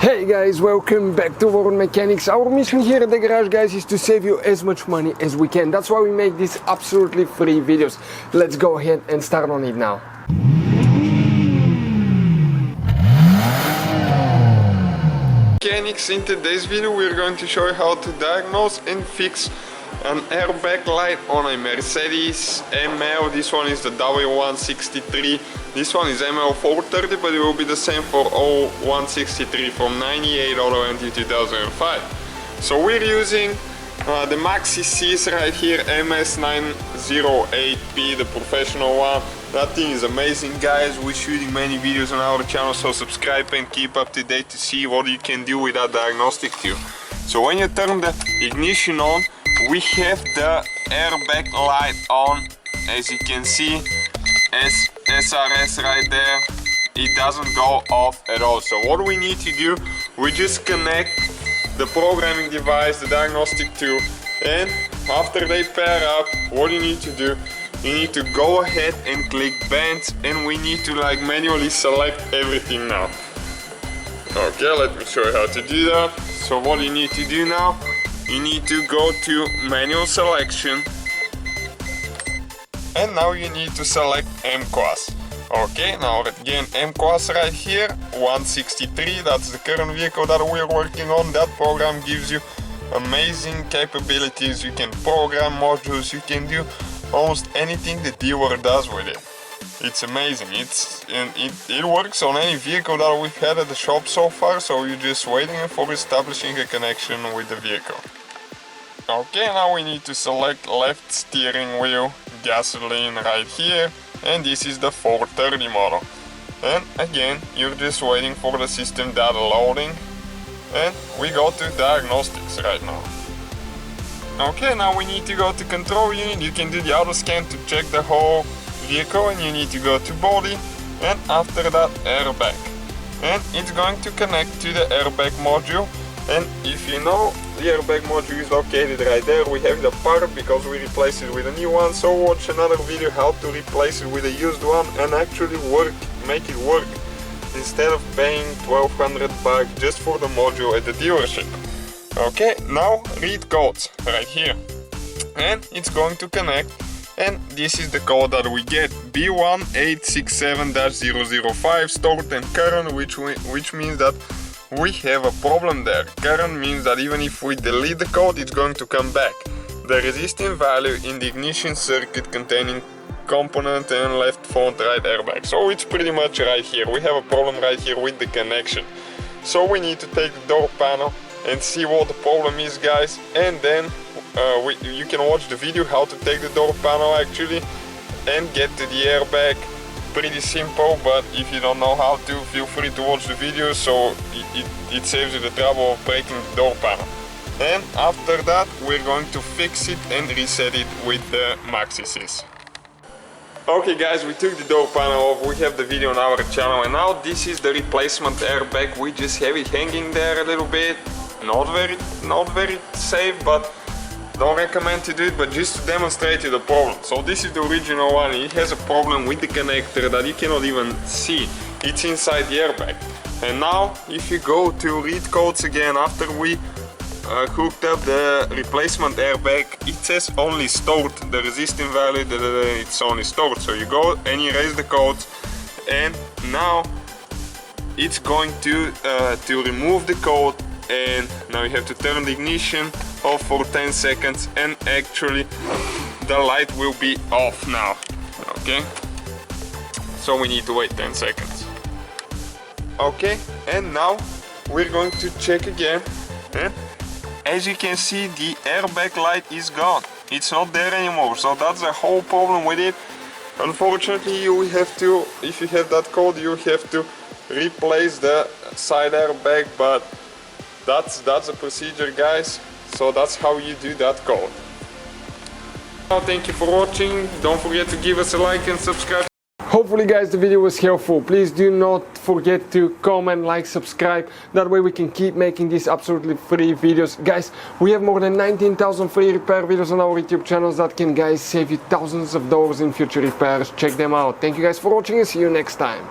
Hey guys, welcome back to World Mechanics. Our mission here at the garage, guys, is to save you as much money as we can. That's why we make these absolutely free videos. Let's go ahead and start on it now. Mechanics, in today's video we're going to show you how to diagnose and fix an airbag light on a Mercedes ML. This one is the W163. This one is ML-430, but it will be the same for all 163 from 98 all the way until 2005. So we're using the MaxiSys right here, MS908P, the professional one. That thing is amazing, guys. We're shooting many videos on our channel, so subscribe and keep up to date to see what you can do with that diagnostic tube. So when you turn the ignition on, we have the airbag light on. As you can see, SRS right there, it doesn't go off at all. So what we need to do, we just connect the programming device, the diagnostic tube, and after they pair up, what you need to do, you need to go ahead and click bands, and we need to like manually select everything now. Okay, let me show you how to do that. So what you need to do now, you need to go to manual selection, and now you need to select M-Class. Okay, now again M-Class right here, 163, that's the current vehicle that we're working on. That program gives you amazing capabilities. You can program modules, you can do almost anything the dealer does with it. It's amazing. It works on any vehicle that we've had at the shop so far, so you're just waiting for establishing a connection with the vehicle. Okay, now we need to select left steering wheel, gasoline right here, and this is the 430 model. And again, you're just waiting for the system data loading, and we go to diagnostics right now. Okay, now we need to go to control unit. You can do the auto scan to check the whole vehicle, and you need to go to body, and after that airbag, and it's going to connect to the airbag module. And if you know, the airbag module is located right there. We have it apart because we replaced it with a new one, so watch another video how to replace it with a used one and actually make it work, instead of paying 1200 bucks just for the module at the dealership. Okay, now read codes right here, and it's going to connect, and this is the code that we get, B1867-005, stored and current, which means that we have a problem there. Current means that even if we delete the code, it's going to come back. The resisting value in the ignition circuit containing component and left front right airbag. So it's pretty much right here. We have a problem right here with the connection. So we need to take the door panel and see what the problem is, guys, and then you can watch the video how to take the door panel actually and get to the airbag. Pretty simple, but if you don't know how to, feel free to watch the video, so it saves you the trouble of breaking the door panel. And after that, we're going to fix it and reset it with the MaxiSys. Okay guys, we took the door panel off, we have the video on our channel, and now this is the replacement airbag. We just have it hanging there a little bit, not very safe, but don't recommend to do it, but just to demonstrate you the problem. So this is the original one. It has a problem with the connector that you cannot even see. It's inside the airbag. And now if you go to read codes again, after we hooked up the replacement airbag, it says only stored, the resisting value, it's only stored. So you go and you erase the codes, and now it's going to remove the code, and now you have to turn the ignition off for 10 seconds, and actually the light will be off now. Okay, so we need to wait 10 seconds. Okay, and now we're going to check again, and as you can see, the airbag light is gone. It's not there anymore, so that's the whole problem with it. Unfortunately, you have to, if you have that code, you have to replace the side airbag, but that's the procedure, guys. So that's how you do that code. Well, thank you for watching. Don't forget to give us a like and subscribe. Hopefully guys the video was helpful. Please do not forget to comment, like, subscribe. That way we can keep making these absolutely free videos. Guys, we have more than 19,000 free repair videos on our YouTube channels that can, guys, save you thousands of dollars in future repairs. Check them out. Thank you guys for watching and see you next time.